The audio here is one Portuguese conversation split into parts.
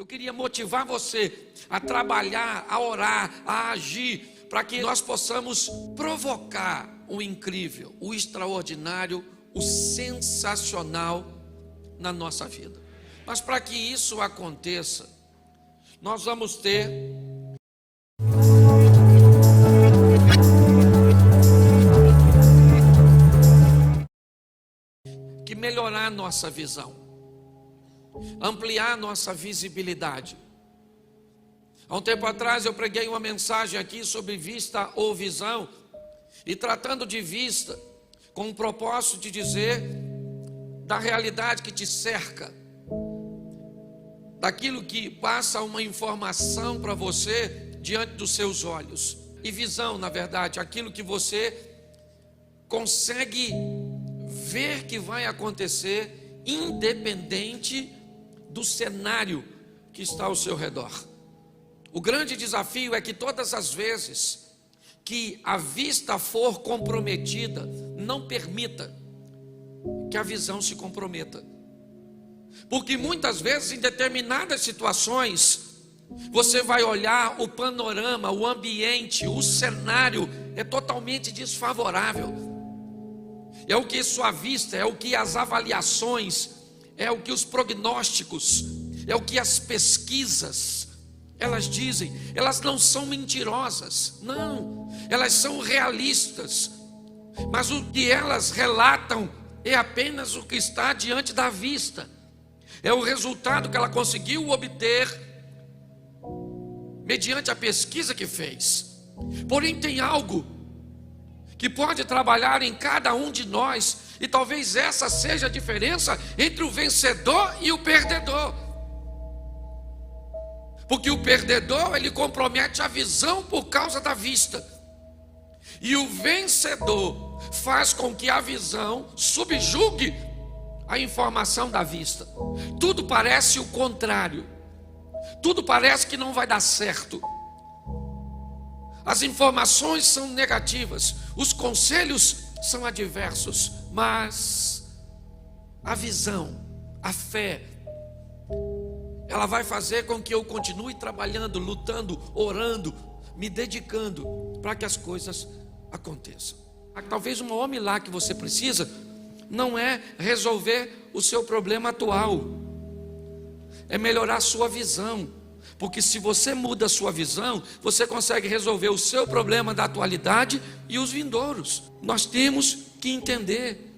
Eu queria motivar você a trabalhar, a orar, a agir, para que nós possamos provocar o incrível, o extraordinário, o sensacional na nossa vida. Mas para que isso aconteça, nós vamos ter que melhorar nossa visão, ampliar nossa visibilidade. Há um tempo atrás eu preguei uma mensagem aqui sobre vista ou visão, e tratando de vista, com o propósito de dizer da realidade que te cerca, daquilo que passa uma informação para você diante dos seus olhos. E visão, na verdade, aquilo que você consegue ver que vai acontecer, independente do cenário que está ao seu redor. O grande desafio é que todas as vezes que a vista for comprometida, não permita que a visão se comprometa. Porque muitas vezes, em determinadas situações, você vai olhar o panorama, o ambiente, o cenário é totalmente desfavorável. É o que sua vista, é o que as avaliações, é o que os prognósticos, é o que as pesquisas, elas dizem. Elas não são mentirosas, não, elas são realistas, mas o que elas relatam é apenas o que está diante da vista, é o resultado que ela conseguiu obter mediante a pesquisa que fez. Porém, tem algo que pode trabalhar em cada um de nós, e talvez essa seja a diferença entre o vencedor e o perdedor. Porque o perdedor, ele compromete a visão por causa da vista, e o vencedor faz com que a visão subjugue a informação da vista. Tudo parece o contrário, tudo parece que não vai dar certo. As informações são negativas, os conselhos são adversos, mas a visão, a fé, ela vai fazer com que eu continue trabalhando, lutando, orando, me dedicando para que as coisas aconteçam. Talvez o maior milagre que você precisa não é resolver o seu problema atual, é melhorar a sua visão. Porque se você muda a sua visão, você consegue resolver o seu problema da atualidade e os vindouros. Nós temos que entender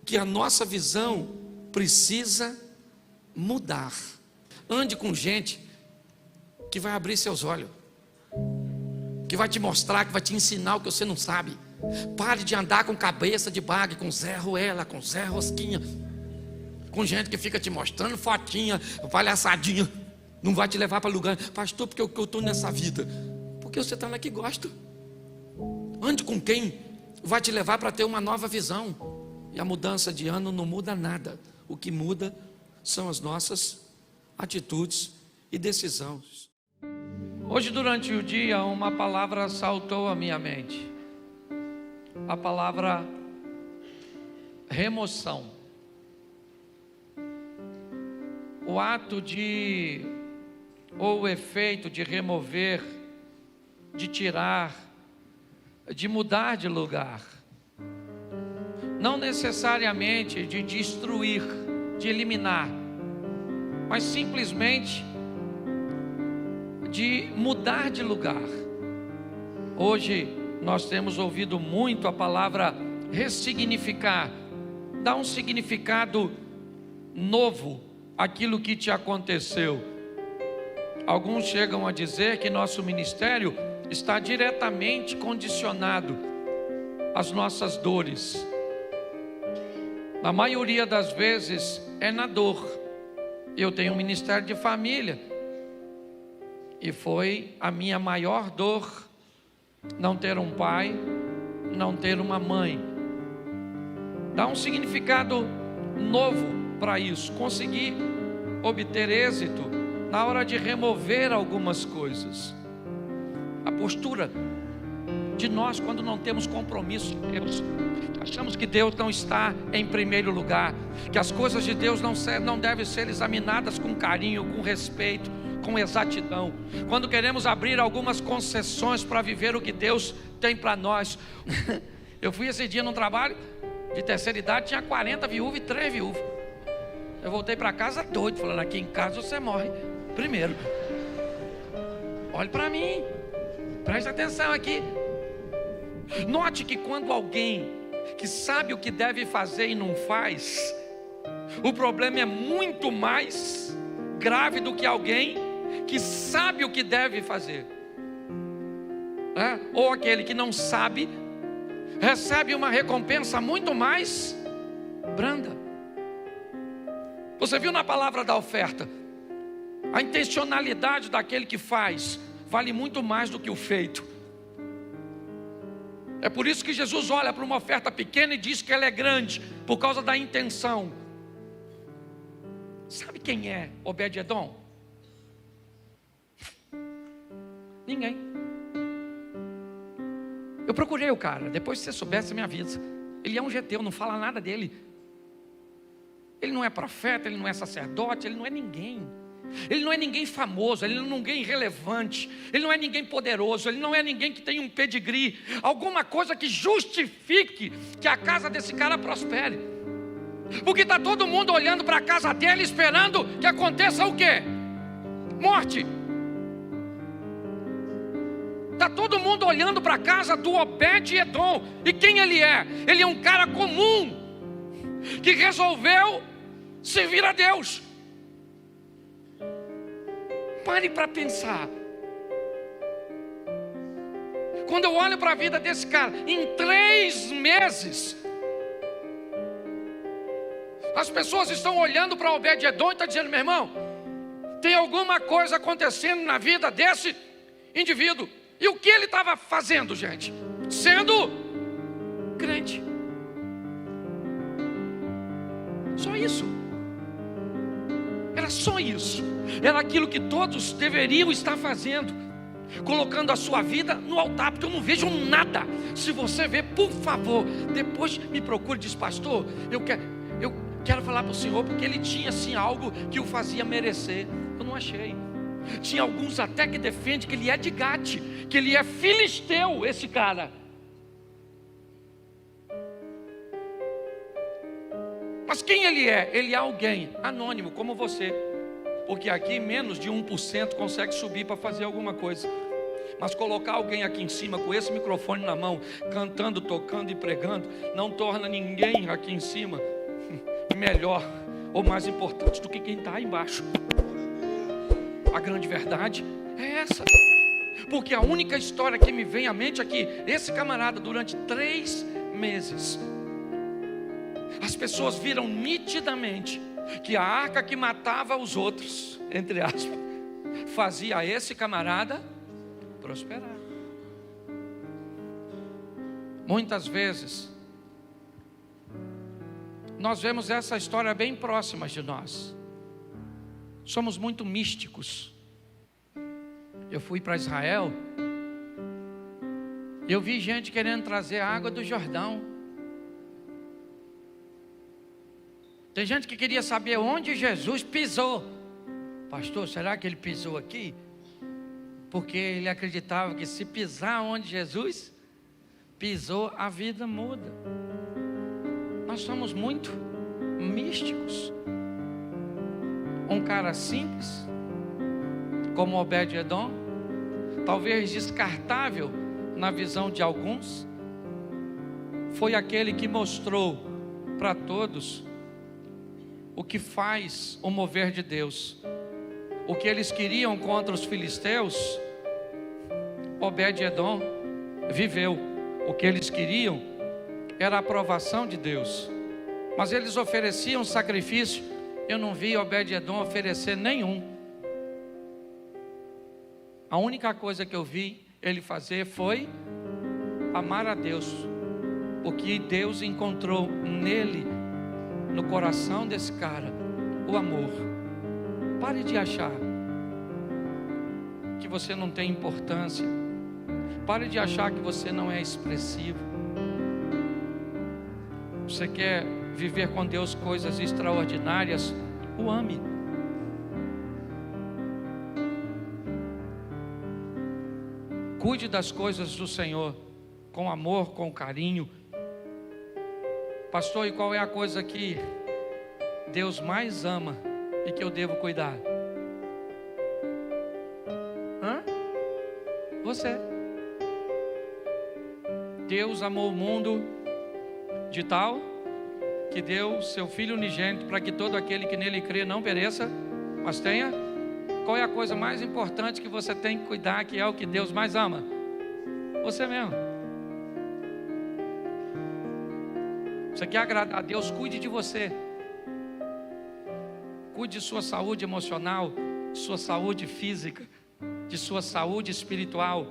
que a nossa visão precisa mudar. Ande com gente que vai abrir seus olhos, que vai te mostrar, que vai te ensinar o que você não sabe. Pare de andar com cabeça de bague, com Zé Ruela, com Zé Rosquinha, com gente que fica te mostrando fotinha, palhaçadinha, não vai te levar para lugar. Pastor, porque eu estou nessa vida? Porque você está lá que gosta. Ande com quem vai te levar para ter uma nova visão. E a mudança de ano não muda nada. O que muda são as nossas atitudes e decisões. Hoje, durante o dia, uma palavra saltou à minha mente. A palavra remoção. O ato de, ou o efeito de remover, de tirar, de mudar de lugar. Não necessariamente de destruir, de eliminar, mas simplesmente de mudar de lugar. Hoje nós temos ouvido muito a palavra ressignificar, dar um significado novo aquilo que te aconteceu. Alguns chegam a dizer que nosso ministério está diretamente condicionado às nossas dores. Na maioria das vezes é na dor. Eu tenho um ministério de família e foi a minha maior dor não ter um pai, não ter uma mãe. Dá um significado novo para isso, conseguir obter êxito na hora de remover algumas coisas. A postura de nós quando não temos compromisso com Deus. Achamos que Deus não está em primeiro lugar, que as coisas de Deus não devem ser examinadas com carinho, com respeito, com exatidão. Quando queremos abrir algumas concessões para viver o que Deus tem para nós. Eu fui esse dia num trabalho de terceira idade, tinha 40 viúvas e 3 viúvas. Eu voltei para casa doido, falando: aqui em casa você morre primeiro. Olhe para mim, preste atenção aqui. Note que quando alguém que sabe o que deve fazer e não faz, o problema é muito mais grave do que alguém que sabe o que deve fazer. Ou aquele que não sabe, recebe uma recompensa muito mais branda. Você viu na palavra da oferta, a intencionalidade daquele que faz vale muito mais do que o feito. É por isso que Jesus olha para uma oferta pequena e diz que ela é grande, por causa da intenção. Sabe quem é Obed-Edom? Ninguém. Eu procurei o cara, depois se você soubesse, você me avisa. Ele é um geteu, não fala nada dele. Ele não é profeta, ele não é sacerdote, ele não é ninguém. Ele não é ninguém famoso, ele não é ninguém relevante, ele não é ninguém poderoso, ele não é ninguém que tem um pedigree, alguma coisa que justifique que a casa desse cara prospere. Porque está todo mundo olhando para a casa dele, esperando que aconteça o quê? Morte. Está todo mundo olhando para a casa do Obed-Edom. E quem ele é? Ele é um cara comum, que resolveu servir a Deus. Pare para pensar. Quando eu olho para a vida desse cara, em 3 meses, as pessoas estão olhando para Obed-Edom e estão dizendo: meu irmão, tem alguma coisa acontecendo na vida desse indivíduo. E o que ele estava fazendo, gente? Sendo crente. Só isso. Era só isso. Era aquilo que todos deveriam estar fazendo, colocando a sua vida no altar. Porque eu não vejo nada. Se você vê, por favor, depois me procure. Diz: pastor, eu quero falar para o senhor, porque ele tinha assim algo que o fazia merecer. Eu não achei. Tinha alguns até que defendem que ele é de Gate, que ele é filisteu, esse cara. Mas quem ele é? Ele é alguém anônimo como você. Porque aqui menos de 1% consegue subir para fazer alguma coisa. Mas colocar alguém aqui em cima com esse microfone na mão, cantando, tocando e pregando, não torna ninguém aqui em cima melhor ou mais importante do que quem está aí embaixo. A grande verdade é essa. Porque a única história que me vem à mente é que esse camarada, durante 3 meses, as pessoas viram nitidamente que a arca que matava os outros, entre aspas, fazia esse camarada prosperar. Muitas vezes nós vemos essa história bem próxima de nós. Somos muito místicos. Eu fui para Israel, eu vi gente querendo trazer a água do Jordão. Tem gente que queria saber onde Jesus pisou. Pastor, será que ele pisou aqui? Porque ele acreditava que se pisar onde Jesus pisou, a vida muda. Nós somos muito místicos. Um cara simples, como Obed-Edom, talvez descartável na visão de alguns, foi aquele que mostrou para todos o que faz o mover de Deus. O que eles queriam contra os filisteus, Obed-Edom viveu. O que eles queriam era a aprovação de Deus, mas eles ofereciam sacrifício. Eu não vi Obed-Edom oferecer nenhum. A única coisa que eu vi ele fazer foi amar a Deus, porque Deus encontrou nele, no coração desse cara, o amor. Pare de achar que você não tem importância. Pare de achar que você não é expressivo. Você quer viver com Deus coisas extraordinárias? O ame. Cuide das coisas do Senhor com amor, com carinho. Pastor, e qual é a coisa que Deus mais ama e que eu devo cuidar? Você. Deus amou o mundo de tal que deu seu Filho unigênito para que todo aquele que nele crê não pereça, mas tenha. Qual é a coisa mais importante que você tem que cuidar, que é o que Deus mais ama? Você mesmo. Você quer agradar a Deus? Cuide de você. Cuide de sua saúde emocional, de sua saúde física, de sua saúde espiritual.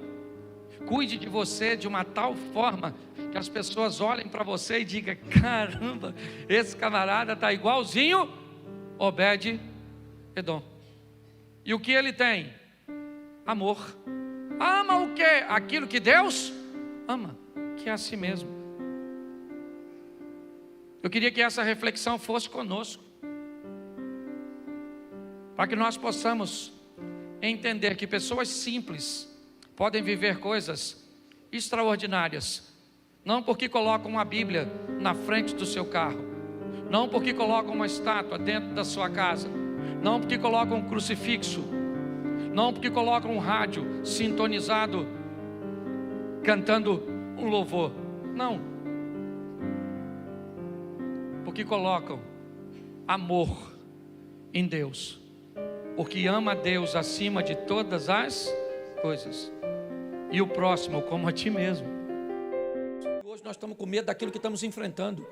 Cuide de você de uma tal forma que as pessoas olhem para você e digam: caramba, esse camarada está igualzinho Obed-Edom. E o que ele tem? Amor. Ama o quê? Aquilo que Deus ama, que é a si mesmo. Eu queria que essa reflexão fosse conosco, para que nós possamos entender que pessoas simples podem viver coisas extraordinárias, não porque colocam uma Bíblia na frente do seu carro, não porque colocam uma estátua dentro da sua casa, não porque colocam um crucifixo, não porque colocam um rádio sintonizado cantando um louvor, não, porque colocam amor em Deus, porque ama a Deus acima de todas as coisas, e o próximo como a ti mesmo. Hoje nós estamos com medo daquilo que estamos enfrentando.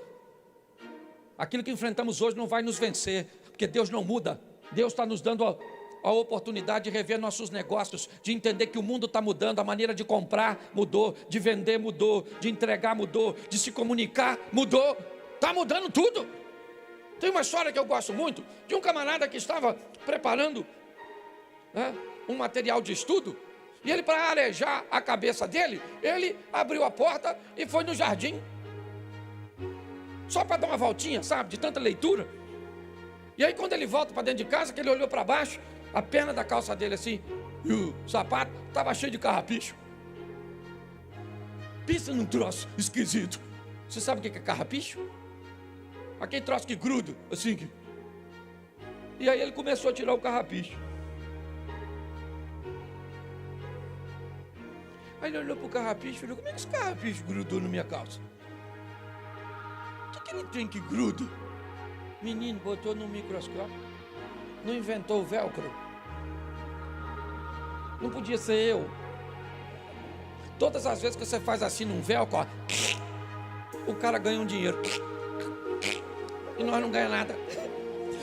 Aquilo que enfrentamos hoje não vai nos vencer, porque Deus não muda. Deus está nos dando a oportunidade de rever nossos negócios, de entender que o mundo está mudando, a maneira de comprar mudou, de vender mudou, de entregar mudou, de se comunicar mudou, está mudando tudo. Tem uma história que eu gosto muito, de um camarada que estava preparando um material de estudo, e ele, para arejar a cabeça dele, ele abriu a porta e foi no jardim, só para dar uma voltinha, sabe, de tanta leitura. E aí quando ele volta para dentro de casa, que ele olhou para baixo, a perna da calça dele assim, e o sapato estava cheio de carrapicho. Pensa num troço esquisito. Você sabe o que é carrapicho? Aquele troço que gruda, assim que... E aí ele começou a tirar o carrapicho. Aí ele olhou para o carrapicho e falou: como é que esse carrapicho grudou na minha calça? O que ele tem que gruda? Menino, botou no microscópio, não inventou o velcro. Não podia ser eu. Todas as vezes que você faz assim num velcro, ó, o cara ganha um dinheiro e nós não ganhamos nada.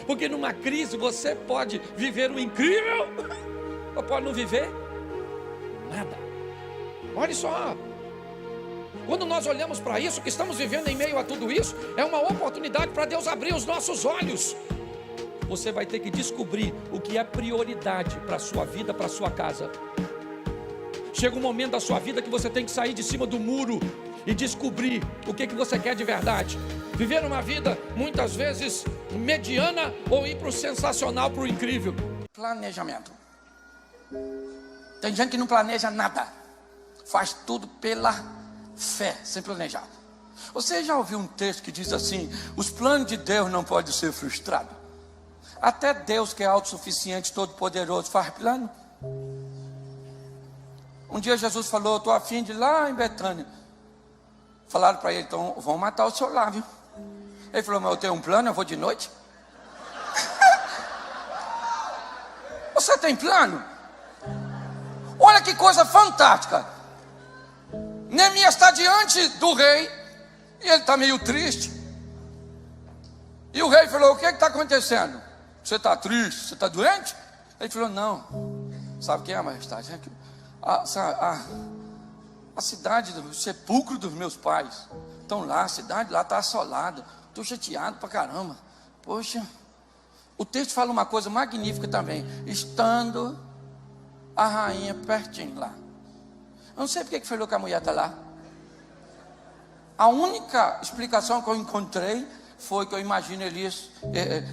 Porque numa crise você pode viver o incrível ou pode não viver nada. Olha só, quando nós olhamos para isso, que estamos vivendo em meio a tudo isso, é uma oportunidade para Deus abrir os nossos olhos. Você vai ter que descobrir o que é prioridade para a sua vida, para a sua casa. Chega um momento da sua vida que você tem que sair de cima do muro e descobrir o que você quer de verdade. Viver uma vida, muitas vezes, mediana ou ir para o sensacional, para o incrível. Planejamento. Tem gente que não planeja nada. Faz tudo pela fé, sem planejar. Você já ouviu um texto que diz assim: os planos de Deus não podem ser frustrados? Até Deus, que é autossuficiente, todo-poderoso, faz plano. Um dia Jesus falou: estou a fim de ir lá em Betânia. Falaram para ele: então vão matar o senhor lá, viu? Ele falou: mas eu tenho um plano, eu vou de noite. Você tem plano? Olha que coisa fantástica. Neemias está diante do rei e ele está meio triste. E o rei falou: o que está acontecendo? Você está triste? Você está doente? Ele falou: não. Sabe o que é, majestade? É que a cidade do sepulcro dos meus pais estão lá, a cidade lá está assolada. Estou chateado pra caramba. Poxa, o texto fala uma coisa magnífica também: estando a rainha pertinho lá. Eu não sei porque que falou que a mulher está lá. A única explicação que eu encontrei foi que eu imagino Elias,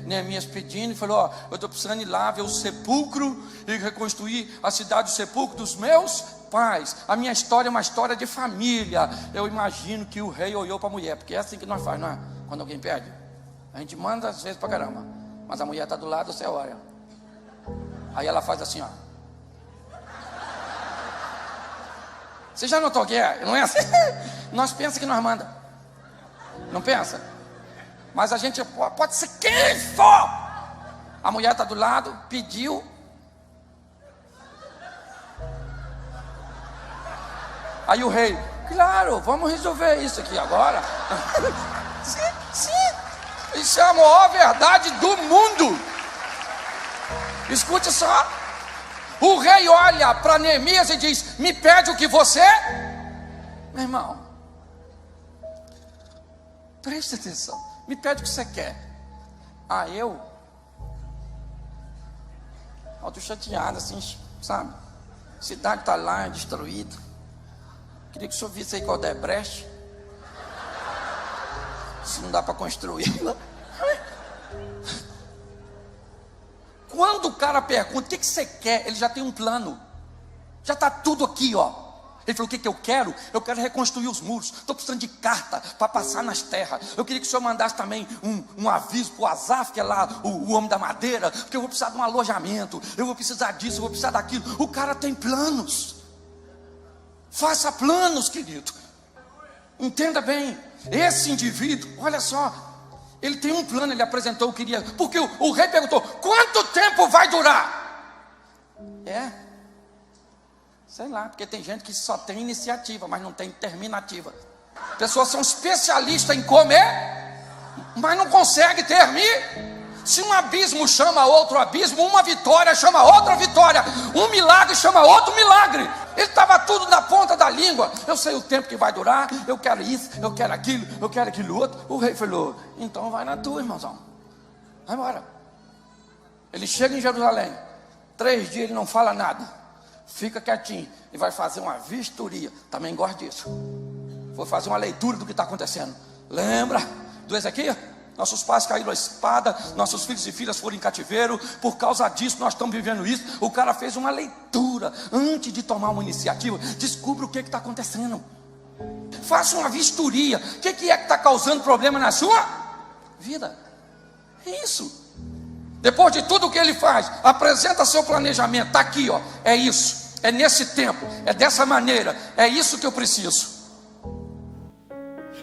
Neemias pedindo, e falou: ó, eu estou precisando ir lá ver o sepulcro e reconstruir a cidade do sepulcro dos meus pais. A minha história é uma história de família. Eu imagino que o rei olhou para a mulher, porque é assim que nós fazemos, não é? Quando alguém pede, a gente manda às vezes para caramba, mas a mulher está do lado, você olha. Aí ela faz assim, ó. Você já notou que é? Não é assim? Nós pensamos que nós manda. Não pensa? Mas a gente pode ser quem for. A mulher está do lado, pediu. Aí o rei, claro, vamos resolver isso aqui agora. Sim. Isso é a maior verdade do mundo. Escute só. O rei olha para Neemias e diz: me pede o que você... Meu irmão, preste atenção. Me pede o que você quer. Ah, eu estou chateado assim, sabe? A cidade está lá, destruída. Queria que o senhor visse aí qual é brecha. Se não dá para construir, não. Quando o cara pergunta: o que você quer? Ele já tem um plano. Já está tudo aqui, ó. Ele falou: o que eu quero? Eu quero reconstruir os muros. Estou precisando de carta para passar nas terras. Eu queria que o senhor mandasse também um aviso para o Asaf, que é lá o homem da madeira, porque eu vou precisar de um alojamento. Eu vou precisar disso, eu vou precisar daquilo. O cara tem planos. Faça planos, querido. Entenda bem. Esse indivíduo, olha só, ele tem um plano. Ele apresentou o que queria. Porque o rei perguntou: quanto tempo vai durar? Sei lá, porque tem gente que só tem iniciativa, mas não tem terminativa. Pessoas são especialistas em comer, mas não conseguem terminar. Se um abismo chama outro abismo, uma vitória chama outra vitória, um milagre chama outro milagre. Ele estava tudo na ponta da língua. Eu sei o tempo que vai durar, eu quero isso, eu quero aquilo outro. O rei falou: então vai na tua, irmãozão, vai embora. Ele chega em Jerusalém, 3 dias ele não fala nada. Fica quietinho e vai fazer uma vistoria. Também gosto disso. Vou fazer uma leitura do que está acontecendo. Lembra do Ezequiel? Nossos pais caíram à espada, nossos filhos e filhas foram em cativeiro. Por causa disso nós estamos vivendo isso. O cara fez uma leitura antes de tomar uma iniciativa. Descubra o que está acontecendo. Faça uma vistoria. O que é que está causando problema na sua vida? É isso. Depois de tudo o que ele faz, apresenta seu planejamento. Está aqui, ó. É isso, é nesse tempo, é dessa maneira, é isso que eu preciso.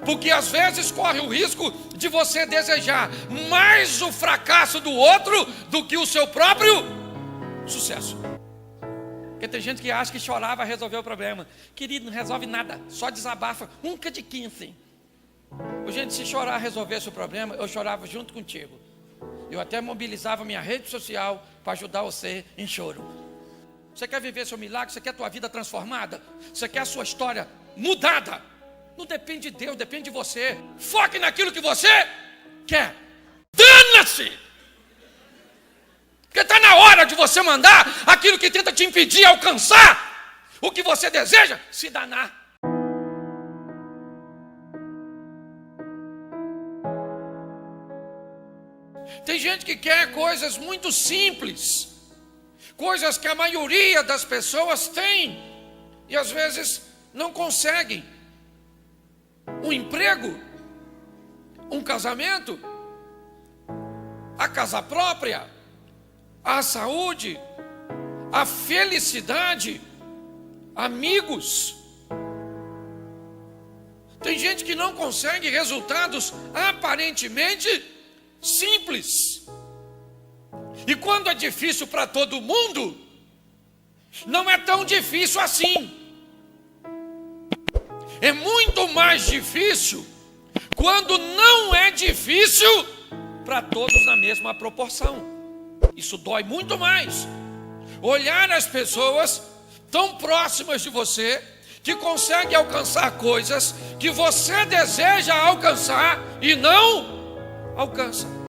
Porque às vezes corre o risco de você desejar mais o fracasso do outro do que o seu próprio sucesso. Porque tem gente que acha que chorar vai resolver o problema. Querido, não resolve nada, só desabafa. Nunca de 15. Gente, se chorar resolvesse o problema, eu chorava junto contigo. Eu até mobilizava minha rede social para ajudar você em choro. Você quer viver seu milagre? Você quer a tua vida transformada? Você quer a sua história mudada? Não depende de Deus, depende de você. Foque naquilo que você quer. Dana-se! Porque está na hora de você mandar aquilo que tenta te impedir alcançar o que você deseja se danar. Tem gente que quer coisas muito simples, coisas que a maioria das pessoas tem, e às vezes não conseguem. Um emprego, um casamento, a casa própria, a saúde, a felicidade, amigos. Tem gente que não consegue resultados aparentemente simples. E quando é difícil para todo mundo, não é tão difícil assim. É muito mais difícil quando não é difícil para todos na mesma proporção. Isso dói muito mais. Olhar as pessoas tão próximas de você, que conseguem alcançar coisas que você deseja alcançar e não alcança.